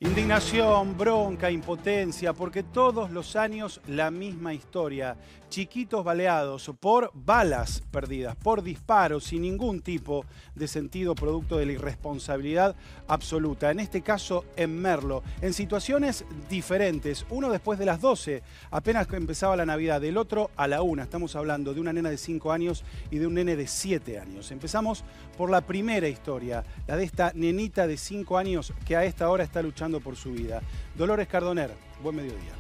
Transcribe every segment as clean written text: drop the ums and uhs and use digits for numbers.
Indignación, bronca, impotencia, porque todos los años la misma historia. Chiquitos baleados por balas perdidas, por disparos sin ningún tipo de sentido producto de la irresponsabilidad absoluta. En este caso en Merlo, en situaciones diferentes. Uno después de las 12, apenas empezaba la Navidad, el otro a la 1. Estamos hablando de una nena de 5 años y de un nene de 7 años. Empezamos por la primera historia, la de esta nenita de 5 años que a esta hora está luchando por su vida. Dolores Cardoner, buen mediodía.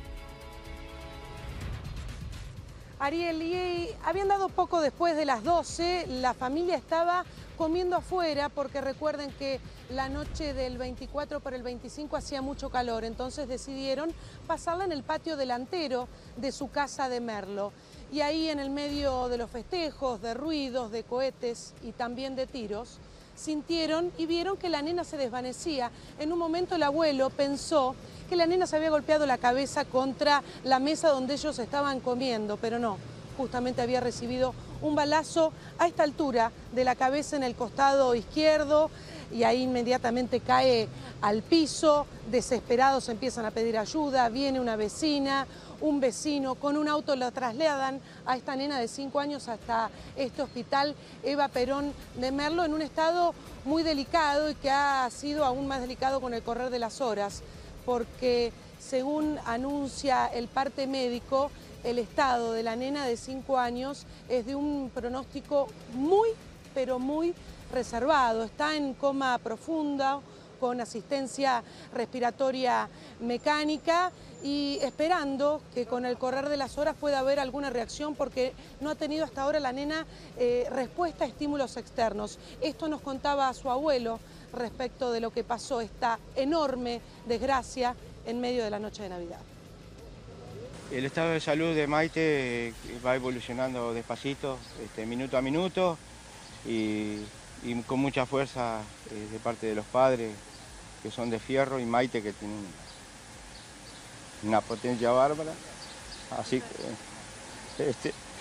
Ariel, y habían dado poco después de las 12, la familia estaba comiendo afuera porque recuerden que la noche del 24 para el 25 hacía mucho calor, entonces decidieron pasarla en el patio delantero de su casa de Merlo. Y ahí en el medio de los festejos, de ruidos, de cohetes y también de tiros, sintieron y vieron que la nena se desvanecía. En un momento el abuelo pensó que la nena se había golpeado la cabeza contra la mesa donde ellos estaban comiendo, pero no, justamente había recibido un balazo a esta altura de la cabeza en el costado izquierdo y ahí inmediatamente cae al piso. Desesperados empiezan a pedir ayuda, viene una vecina, un vecino, con un auto lo trasladan a esta nena de 5 años hasta este hospital Eva Perón de Merlo en un estado muy delicado y que ha sido aún más delicado con el correr de las horas, porque según anuncia el parte médico, el estado de la nena de 5 años es de un pronóstico muy, pero muy reservado. Está en coma profunda, con asistencia respiratoria mecánica y esperando que con el correr de las horas pueda haber alguna reacción porque no ha tenido hasta ahora la nena respuesta a estímulos externos. Esto nos contaba su abuelo respecto de lo que pasó, esta enorme desgracia en medio de la noche de Navidad. El estado de salud de Maite va evolucionando despacito, minuto a minuto y con mucha fuerza de parte de los padres que son de fierro y Maite que tiene una potencia bárbara. Así que,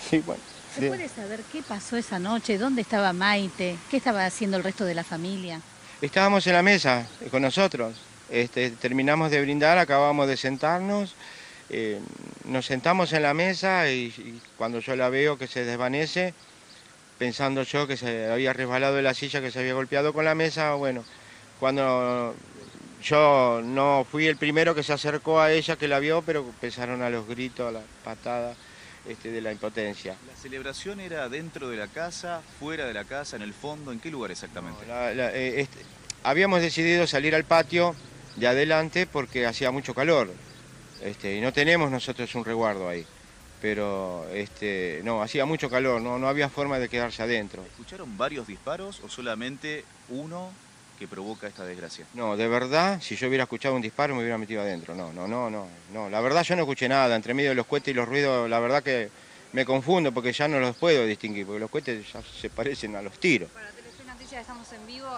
sí, bueno. ¿Se puede saber qué pasó esa noche? ¿Dónde estaba Maite? ¿Qué estaba haciendo el resto de la familia? Estábamos en la mesa con nosotros. Terminamos de brindar, acabamos de sentarnos. Nos sentamos en la mesa y cuando yo la veo que se desvanece, pensando yo que se había resbalado de la silla, que se había golpeado con la mesa, bueno, cuando yo no fui el primero que se acercó a ella, que la vio, pero empezaron a los gritos, a las patadas de la impotencia. ¿La celebración era dentro de la casa, fuera de la casa, en el fondo? ¿En qué lugar exactamente? Habíamos decidido salir al patio de adelante porque hacía mucho calor. Y no tenemos nosotros un resguardo ahí, pero no, hacía mucho calor, no había forma de quedarse adentro. ¿Escucharon varios disparos o solamente uno que provoca esta desgracia? No, de verdad, si yo hubiera escuchado un disparo me hubiera metido adentro, no, la verdad yo no escuché nada, entre medio de los cohetes y los ruidos, la verdad que me confundo porque ya no los puedo distinguir, porque los cohetes ya se parecen a los tiros. Para Telefe Noticias estamos en vivo.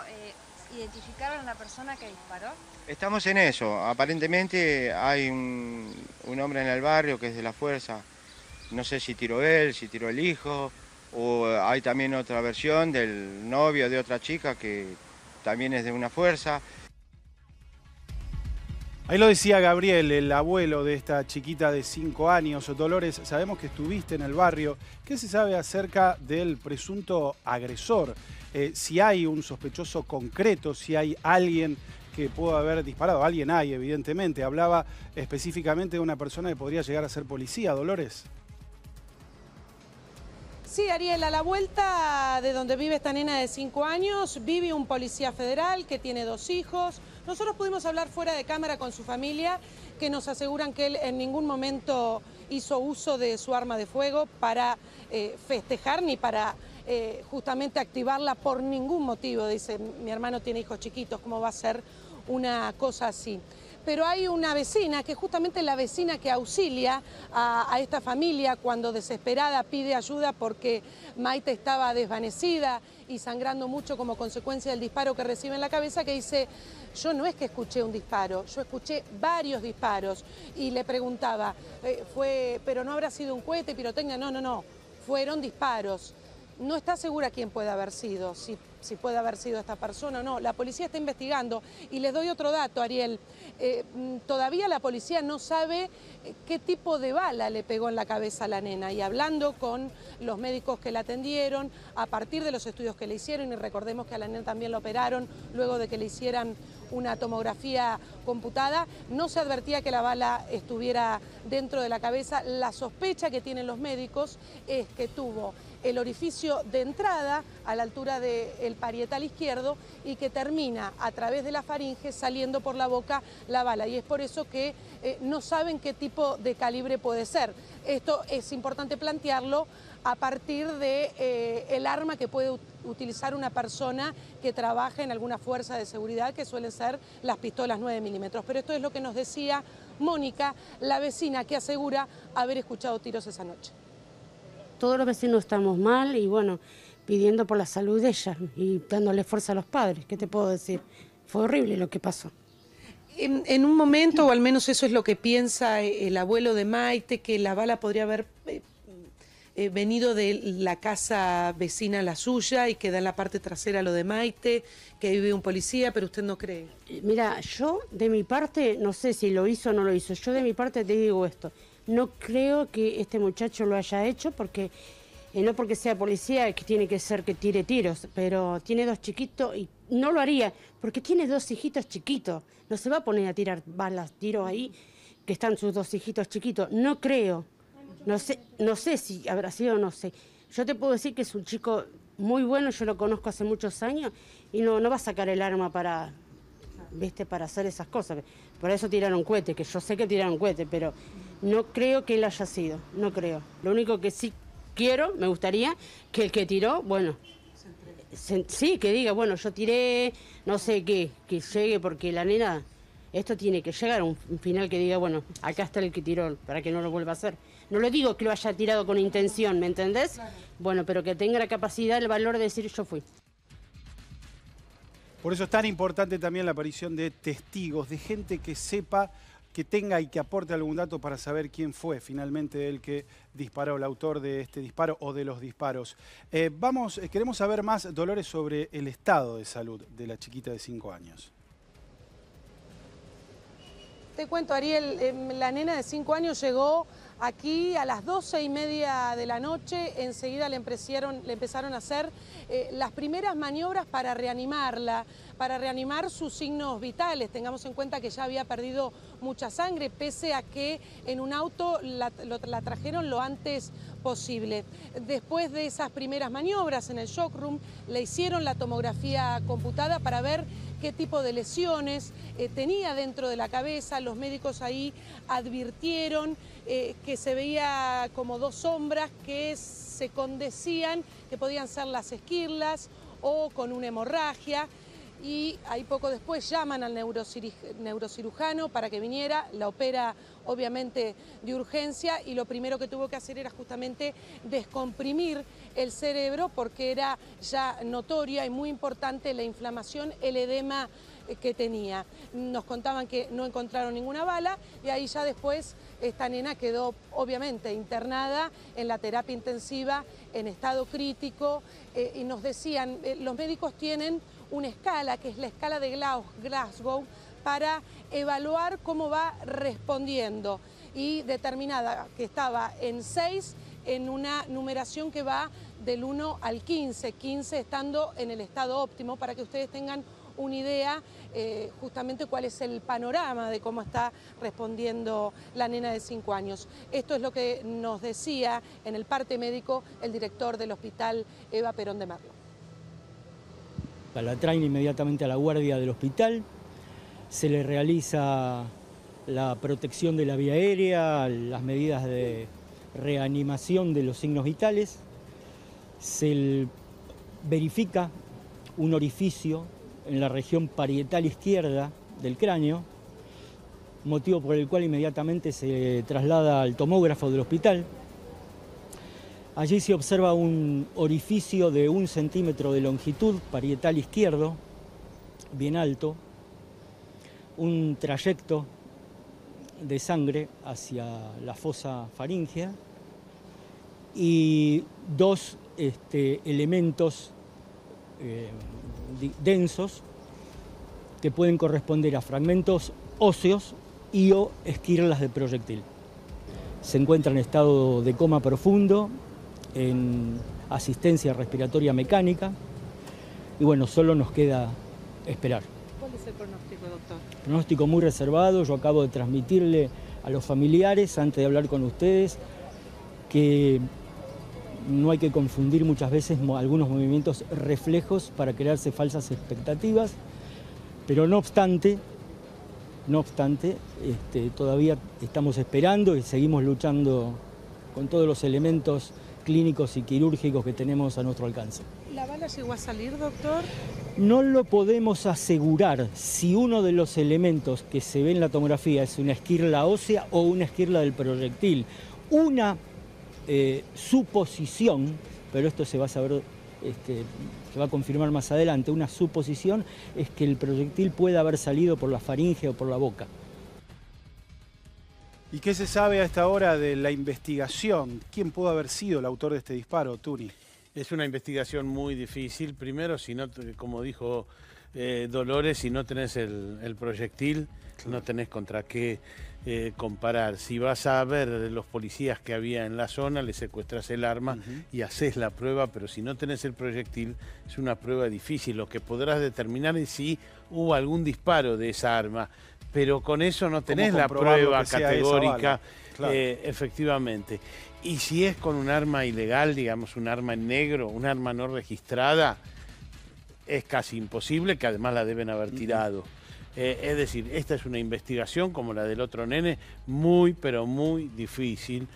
¿Identificaron a la persona que disparó? Estamos en eso. Aparentemente hay un hombre en el barrio que es de la fuerza. No sé si tiró él, si tiró el hijo, o hay también otra versión del novio de otra chica que también es de una fuerza. Ahí lo decía Gabriel, el abuelo de esta chiquita de 5 años. Dolores, sabemos que estuviste en el barrio. ¿Qué se sabe acerca del presunto agresor? Si hay un sospechoso concreto, si hay alguien que pudo haber disparado. Alguien hay, evidentemente. Hablaba específicamente de una persona que podría llegar a ser policía. Dolores. Sí, Ariel, a la vuelta de donde vive esta nena de 5 años, vive un policía federal que tiene 2 hijos. Nosotros pudimos hablar fuera de cámara con su familia, que nos aseguran que él en ningún momento hizo uso de su arma de fuego para festejar ni para justamente activarla por ningún motivo. Dice, mi hermano tiene hijos chiquitos, ¿cómo va a ser una cosa así? Pero hay una vecina, que es justamente la vecina que auxilia a esta familia cuando desesperada pide ayuda porque Maite estaba desvanecida y sangrando mucho como consecuencia del disparo que recibe en la cabeza, que dice, yo no es que escuché un disparo, yo escuché varios disparos. Y le preguntaba, pero no habrá sido un cohete, pirotecnia, no, fueron disparos. No está segura quién puede haber sido, si si puede haber sido esta persona o no. La policía está investigando. Y les doy otro dato, Ariel. Todavía la policía no sabe qué tipo de bala le pegó en la cabeza a la nena. Y hablando con los médicos que la atendieron, a partir de los estudios que le hicieron, y recordemos que a la nena también la operaron luego de que le hicieran una tomografía computada, no se advertía que la bala estuviera dentro de la cabeza. La sospecha que tienen los médicos es que tuvo el orificio de entrada a la altura del parietal izquierdo y que termina a través de la faringe saliendo por la boca la bala. Y es por eso que no saben qué tipo de calibre puede ser. Esto es importante plantearlo a partir de el arma que puede utilizar una persona que trabaja en alguna fuerza de seguridad, que suelen ser las pistolas 9 milímetros. Pero esto es lo que nos decía Mónica, la vecina que asegura haber escuchado tiros esa noche. Todos los vecinos estamos mal y bueno, pidiendo por la salud de ella y dándole fuerza a los padres. ¿Qué te puedo decir? Fue horrible lo que pasó. En un momento, o al menos eso es lo que piensa el abuelo de Maite, que la bala podría haber venido de la casa vecina a la suya y que da en la parte trasera lo de Maite, que vive un policía, pero usted no cree. Mira, yo de mi parte, no sé si lo hizo o no lo hizo, yo de mi parte te digo esto, no creo que este muchacho lo haya hecho porque, no porque sea policía, es que tiene que ser que tire tiros, pero tiene 2 chiquitos y no lo haría, porque tiene 2 hijitos chiquitos, no se va a poner a tirar balas, tiros ahí, que están sus 2 hijitos chiquitos, no creo. No sé si habrá sido, no sé. Yo te puedo decir que es un chico muy bueno, yo lo conozco hace muchos años y no va a sacar el arma para, ¿viste? Para hacer esas cosas. Por eso tiraron cohetes, que yo sé que tiraron cohetes, pero no creo que él haya sido, no creo. Lo único que sí quiero, me gustaría, que el que tiró, bueno, sí, que diga, bueno, yo tiré, no sé qué, que llegue porque la nena, esto tiene que llegar a un final que diga, bueno, acá está el que tiró, para que no lo vuelva a hacer. No lo digo que lo haya tirado con intención, ¿me entendés? Claro. Bueno, pero que tenga la capacidad, el valor de decir yo fui. Por eso es tan importante también la aparición de testigos, de gente que sepa, que tenga y que aporte algún dato para saber quién fue finalmente el que disparó, el autor de este disparo o de los disparos. Queremos saber más, Dolores, sobre el estado de salud de la chiquita de 5 años. Te cuento, Ariel, la nena de 5 años llegó aquí a las 12:30 de la noche. Enseguida le empezaron a hacer las primeras maniobras para reanimarla, para reanimar sus signos vitales. Tengamos en cuenta que ya había perdido mucha sangre, pese a que en un auto la trajeron lo antes posible. Después de esas primeras maniobras en el shock room, le hicieron la tomografía computada para ver qué tipo de lesiones tenía dentro de la cabeza. Los médicos ahí advirtieron que se veía como 2 sombras que se condecían, que podían ser las esquirlas o con una hemorragia. Y ahí poco después llaman al neurocirujano para que viniera, la opera obviamente de urgencia y lo primero que tuvo que hacer era justamente descomprimir el cerebro porque era ya notoria y muy importante la inflamación, el edema que tenía. Nos contaban que no encontraron ninguna bala y ahí ya después esta nena quedó obviamente internada en la terapia intensiva en estado crítico y nos decían, los médicos tienen una escala, que es la escala de Glasgow, para evaluar cómo va respondiendo y determinada que estaba en 6 en una numeración que va del 1 al 15, 15 estando en el estado óptimo, para que ustedes tengan una idea justamente cuál es el panorama de cómo está respondiendo la nena de 5 años. Esto es lo que nos decía en el parte médico el director del hospital Eva Perón de Merlo. La traen inmediatamente a la guardia del hospital, se le realiza la protección de la vía aérea, las medidas de reanimación de los signos vitales, se verifica un orificio en la región parietal izquierda del cráneo, motivo por el cual inmediatamente se traslada al tomógrafo del hospital. Allí se observa un orificio de 1 centímetro de longitud, parietal izquierdo, bien alto, un trayecto de sangre hacia la fosa faríngea y 2 elementos densos que pueden corresponder a fragmentos óseos y o esquirlas de proyectil. Se encuentra en estado de coma profundo, en asistencia respiratoria mecánica, y bueno, solo nos queda esperar. ¿Cuál es el pronóstico, doctor? Pronóstico muy reservado. Yo acabo de transmitirle a los familiares, antes de hablar con ustedes, que no hay que confundir muchas veces algunos movimientos reflejos para crearse falsas expectativas, pero no obstante, todavía estamos esperando y seguimos luchando con todos los elementos clínicos y quirúrgicos que tenemos a nuestro alcance. ¿La bala llegó a salir, doctor? No lo podemos asegurar si uno de los elementos que se ve en la tomografía es una esquirla ósea o una esquirla del proyectil. Una suposición, pero esto se va a saber, se va a confirmar más adelante, una suposición es que el proyectil puede haber salido por la faringe o por la boca. ¿Y qué se sabe a esta hora de la investigación? ¿Quién pudo haber sido el autor de este disparo, Tuni? Es una investigación muy difícil. Primero, si no, como dijo Dolores, si no tenés el proyectil, no tenés contra qué comparar. Si vas a ver los policías que había en la zona, le secuestras el arma y haces la prueba, pero si no tenés el proyectil, es una prueba difícil. Lo que podrás determinar es si hubo algún disparo de esa arma, pero con eso no tenés la prueba categórica, claro. Efectivamente. Y si es con un arma ilegal, digamos un arma en negro, un arma no registrada, es casi imposible, que además la deben haber tirado. Es decir, esta es una investigación, como la del otro nene, muy, pero muy difícil.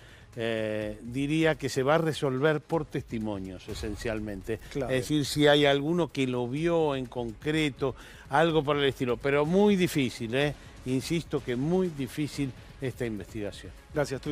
Diría que se va a resolver por testimonios, esencialmente. Claro. Es decir, si hay alguno que lo vio en concreto, algo por el estilo, pero muy difícil, insisto que muy difícil esta investigación. Gracias, Tuni.